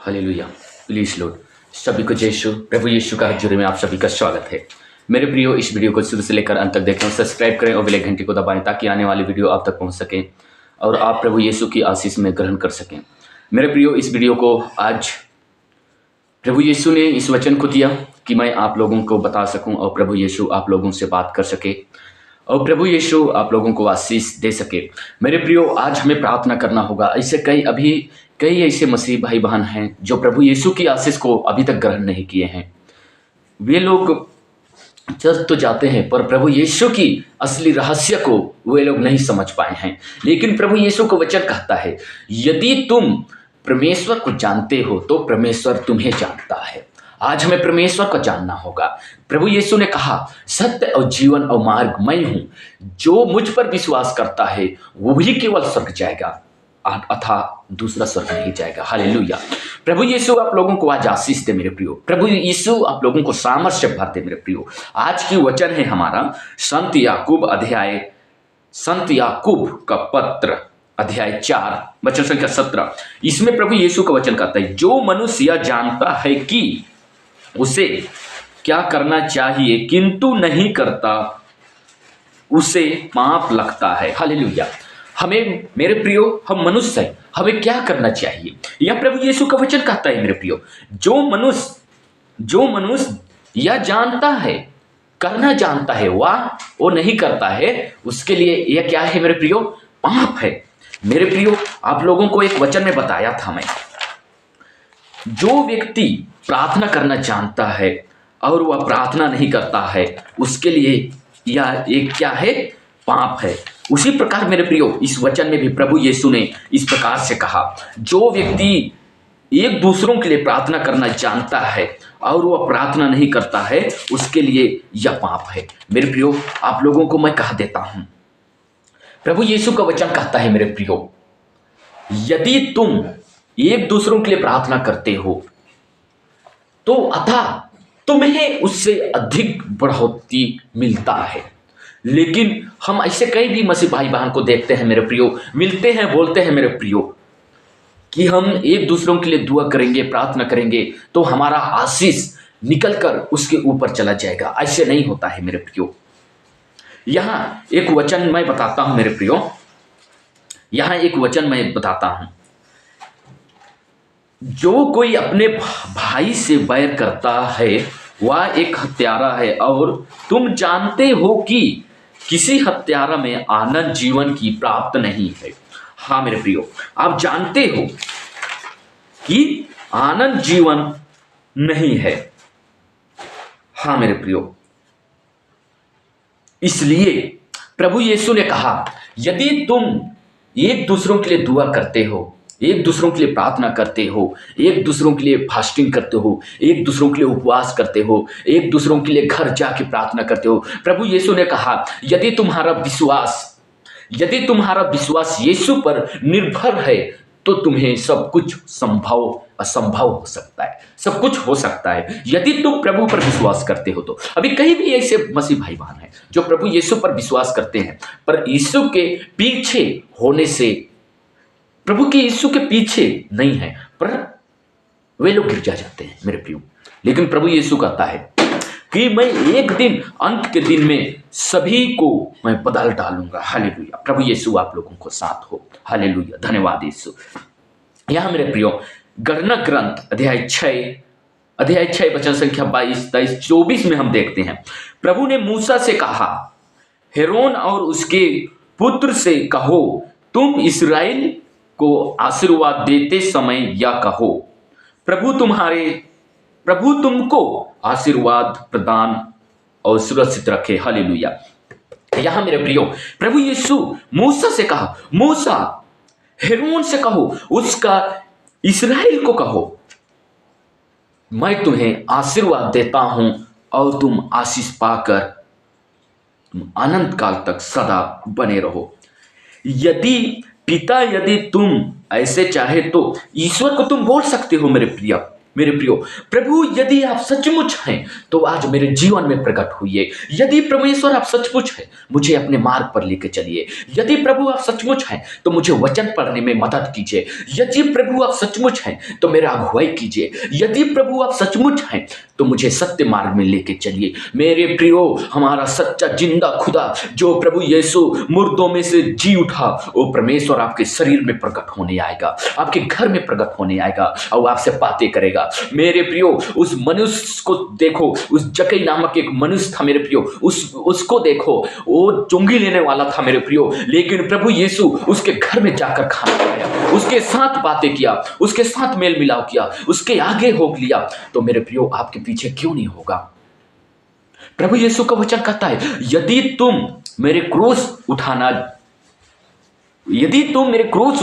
Hallelujah. Please Lord, सभी को जय यीशु, प्रभु यीशु का हजूरी में आप सभी का स्वागत है। मेरे प्रियो, इस वीडियो को शुरू से लेकर अंत तक देखें, सब्सक्राइब करें और बेल घंटी को दबाएं ताकि आने वाली वीडियो आप तक पहुंच सके और आप प्रभु यीशु की आशीष में ग्रहण कर सकें। मेरे प्रियो, इस वीडियो को आज प्रभु यीशु ने इस वचन को दिया कि मैं आप लोगों को बता सकूं और प्रभु यीशु आप लोगों से बात कर सके और प्रभु यीशु आप लोगों को आशीष दे सके। मेरे प्रियो, आज हमें प्रार्थना करना होगा। ऐसे कई ऐसे मसीह भाई बहन हैं जो प्रभु यीशु की आशीष को अभी तक ग्रहण नहीं किए हैं। वे लोग चर्च तो जाते हैं पर प्रभु यीशु की असली रहस्य को वे लोग नहीं समझ पाए हैं। लेकिन प्रभु यीशु को वचन कहता है, यदि तुम परमेश्वर को जानते हो तो परमेश्वर तुम्हें जानता है। आज हमें परमेश्वर को जानना होगा। प्रभु यीशु ने कहा, सत्य और जीवन और मार्ग मैं हूं, जो मुझ पर विश्वास करता है वही केवल स्वर्ग जाएगा अथा दूसरा स्वर्ग नहीं जाएगा। हालेलुया। प्रभु यीशु आप लोगों को आज आशीष दे मेरे प्रियो। प्रभु यीशु आप लोगों को सामर्थ्य भर दे मेरे प्रियो। आज की वचन है हमारा संत याकूब का पत्र अध्याय 4 वचन संख्या 17। इसमें प्रभु यीशु का वचन कहता है, जो मनुष्य यह जानता है कि उसे क्या करना चाहिए किंतु नहीं करता, उसे पाप लगता है। हालेलुया। हमें मेरे प्रियो, हम मनुष्य हैं, हमें क्या करना चाहिए? यह प्रभु यीशु का वचन कहता है मेरे प्रियो, जो मनुष्य यह जानता है, करना जानता है, वो नहीं करता है, उसके लिए यह क्या है मेरे प्रियो? पाप है। मेरे प्रियो, आप लोगों को एक वचन में बताया था मैं, जो व्यक्ति प्रार्थना करना जानता है और वह प्रार्थना नहीं करता है, उसके लिए यह एक क्या है? पाप है। उसी प्रकार मेरे प्रियो, इस वचन में भी प्रभु यीशु ने इस प्रकार से कहा, जो व्यक्ति एक दूसरों के लिए प्रार्थना करना जानता है और वह प्रार्थना नहीं करता है, उसके लिए यह पाप है। मेरे प्रियो, आप लोगों को मैं कह देता हूं, प्रभु यीशु का वचन कहता है मेरे प्रियो, यदि तुम एक दूसरों के लिए प्रार्थना करते हो तो अथा तुम्हें उससे अधिक बढ़ोतरी मिलता है। लेकिन हम ऐसे कई भी मसीह भाई बहन को देखते हैं मेरे प्रियो, मिलते हैं, बोलते हैं मेरे प्रियो कि हम एक दूसरों के लिए दुआ करेंगे, प्रार्थना करेंगे तो हमारा आशीष निकलकर उसके ऊपर चला जाएगा। ऐसे नहीं होता है मेरे प्रियो। यहां एक वचन मैं बताता हूं मेरे प्रियो, यहां एक वचन मैं बताता हूं, जो कोई अपने भाई से बैर करता है वह एक हत्यारा है, और तुम जानते हो कि किसी हत्यारा में आनंद जीवन की प्राप्त नहीं है। हाँ मेरे प्रियो, आप जानते हो कि आनंद जीवन नहीं है। हाँ मेरे प्रियो, इसलिए प्रभु यीशु ने कहा, यदि तुम एक दूसरों के लिए दुआ करते हो, एक दूसरों के लिए प्रार्थना करते हो, एक दूसरों के लिए फास्टिंग करते हो, एक दूसरों के लिए उपवास करते हो, एक दूसरों के लिए घर जाके प्रार्थना करते हो, प्रभु यीशु ने कहा, यदि तुम्हारा विश्वास यीशु पर निर्भर है तो तुम्हें सब कुछ असंभव हो सकता है। सब कुछ हो सकता है यदि तुम प्रभु पर विश्वास करते हो तो। अभी कहीं भी ऐसे मसीह भाई बहन हैं जो प्रभु यीशु पर विश्वास करते हैं पर यीशु के पीछे होने से, प्रभु के यीशु के पीछे नहीं है, पर वे लोग गिर जाते हैं मेरे प्रियो। लेकिन प्रभु यीशु कहता है कि मैं एक दिन, अंत के दिन में सभी को मैं बदल डालूंगा। हालेलुया। प्रभु यीशु आप लोगों को साथ हो। हालेलुया। धन्यवाद यीशु। यहां मेरे प्रियो, गणना ग्रंथ अध्याय 6 वचन संख्या 22, 23, 24 में हम देखते हैं, प्रभु ने मूसा से कहा, हेरोन और उसके पुत्र से कहो, तुम इस्राएल को आशीर्वाद देते समय या कहो, प्रभु तुमको आशीर्वाद प्रदान और सुरक्षित रखे। हालेलुया। यहां मेरे प्रियो, प्रभु यीशु मूसा से कहा, मूसा हेरोन से कहो, उसका इस्राएल को कहो, मैं तुम्हें आशीर्वाद देता हूं और तुम आशीष पाकर तुम अनंत काल तक सदा बने रहो। यदि तुम ऐसे चाहे तो ईश्वर को तुम बोल सकते हो मेरे मेरे प्रियो, प्रभु यदि आप सचमुच हैं तो आज मेरे जीवन में प्रकट हुई। यदि परमेश्वर आप सचमुच हैं, मुझे अपने मार्ग पर लेके चलिए। यदि प्रभु आप सचमुच हैं तो मुझे वचन पढ़ने में मदद कीजिए। यदि प्रभु आप सचमुच हैं तो मेरा अगुवाई कीजिए। यदि प्रभु आप सचमुच हैं तो मुझे सत्य मार्ग में लेके चलिए। मेरे प्रियो, हमारा सच्चा जिंदा खुदा जो प्रभु यीशु मुर्दों में से जी उठा, वो परमेश्वर आपके शरीर में प्रकट होने आएगा, आपके घर में प्रकट होने आएगा और आपसे बातें करेगा। मेरे प्रियो, उस मनुष्य को देखो, उस जक्कई नामक एक मनुष्य था मेरे प्रियो, उसको देखो, वो चुंगी लेने वाला था मेरे प्रियो, लेकिन प्रभु यीशु उसके घर में जाकर खाना खाया, उसके साथ बातें किया, उसके साथ मेल मिलाप किया, उसके आगे होक लिया। तो मेरे प्रियो, आपके पीछे क्यों नहीं होगा? प्रभु यीशु का वचन कहता है, यदि तुम मेरे क्रूस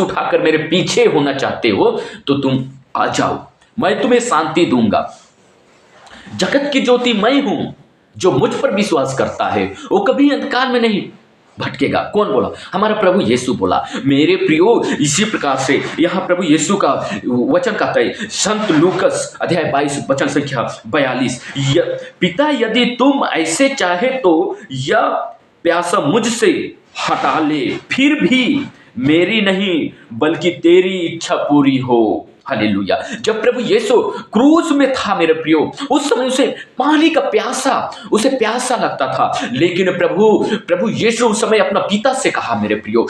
उठाकर मेरे पीछे होना चाहते हो तो तुम आ जाओ, मैं तुम्हें शांति दूंगा। जगत की ज्योति मैं हूं, जो मुझ पर विश्वास करता है वो कभी अंधकार में नहीं भटकेगा। कौन बोला? हमारा प्रभु यीशु बोला। मेरे प्रियो, इसी प्रकार से यहाँ प्रभु यीशु का वचन कहता है, संत लूकस अध्याय 22 वचन संख्या 42, पिता यदि तुम ऐसे चाहे तो यह प्यासा मुझसे हटा ले, फिर भी मेरी नहीं बल्कि तेरी इच्छा पूरी हो। हालेलुया। जब प्रभु यीशु क्रूस में था मेरे प्रियो, उस समय उसे पानी का उसे प्यासा लगता था, लेकिन प्रभु यीशु उस समय अपना पिता से कहा मेरे प्रियो,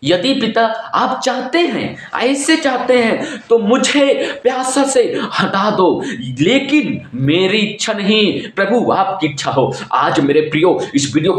यदि पिता आप चाहते हैं, ऐसे चाहते हैं तो मुझे प्यासा से हटा दो, लेकिन मेरी इच्छा नहीं प्रभु आपकी इच्छा हो। आज मेरे प्रियो, इस वीडियो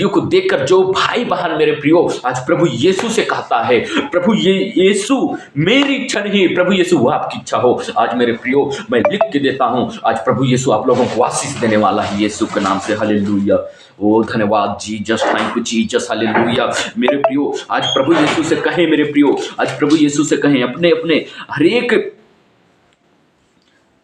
को देखकर जो भाई बहन मेरे प्रियो आज प्रभु यीशु से कहता है, प्रभु यीशु मेरी इच्छा नहीं, प्रभु यीशु आपकी इच्छा हो। आज मेरे प्रियो, मैं लिख के देता हूं, आज प्रभु यीशु आप लोगों को आशीष देने वाला है यीशु के नाम से। हालेलुया। ओ धन्यवाद Jesus, thank you Jesus, hallelujah. मेरे प्रियो, आज प्रभु यीशु से कहें मेरे प्रियो, आज प्रभु यीशु से कहें, अपने अपने हर एक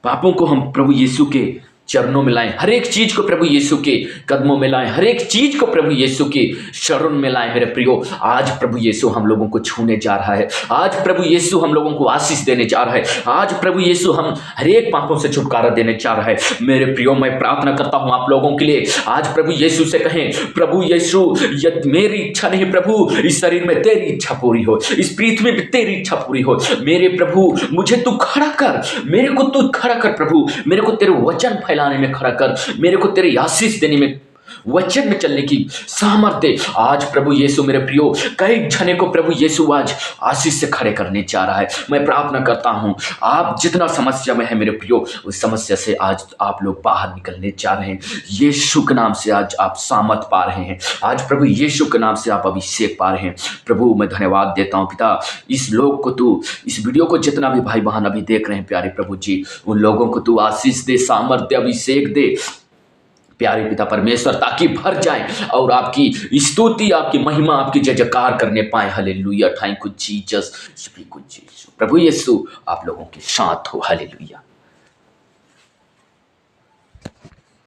पापों को हम प्रभु यीशु के चरणों में लाएं, हर एक चीज को प्रभु यीशु के कदमों में लाएं, हर एक चीज को प्रभु यीशु के शरण में लाएं मेरे प्रियो। आज प्रभु यीशु हम लोगों को छूने जा रहा है, आज प्रभु यीशु हम लोगों को आशीष देने जा रहा है, आज प्रभु यीशु हम हर एक पापों से छुटकारा देने जा रहा है मेरे प्रियो। मैं प्रार्थना करता हूं आप लोगों के लिए, आज प्रभु यीशु से कहें, प्रभु यीशु यदि मेरी इच्छा नहीं प्रभु, इस शरीर में तेरी इच्छा पूरी हो, इस पृथ्वी में तेरी इच्छा पूरी हो। मेरे प्रभु, मुझे तू खड़ा कर, मेरे को तू खड़ा कर प्रभु, मेरे को तेरे वचन फैलाने में खड़ा कर, मेरे को तेरी आशीष देने में, वचन में चलने की सामर्थ्य आज प्रभु यीशु मेरे प्रियो, कई जने को प्रभु यीशु आज आशीष से खड़े करने जा रहा है। मैं प्रार्थना करता हूं, आप जितना समस्या में है मेरे प्रियो, उस समस्या से आज आप लोग बाहर निकलने जा रहे हैं। यीशु के नाम से आज आप सामर्थ पा रहे हैं, आज प्रभु यीशु के नाम से आप अभिषेक पा रहे हैं। प्रभु मैं धन्यवाद देता हूं पिता, इस लोग को तू, इस वीडियो को जितना भी भाई बहन अभी देख रहे हैं प्यारे प्रभु जी, उन लोगों को तू आशीष दे, सामर्थ्य, अभिषेक दे प्यारे पिता परमेश्वर, ताकि भर जाए और आपकी स्तुति, आपकी महिमा, आपकी जय जयकार करने पाए। हालेलुया। थैंक यू जीसस, प्रभु यीशु आप लोगों के साथ हो। हालेलुया।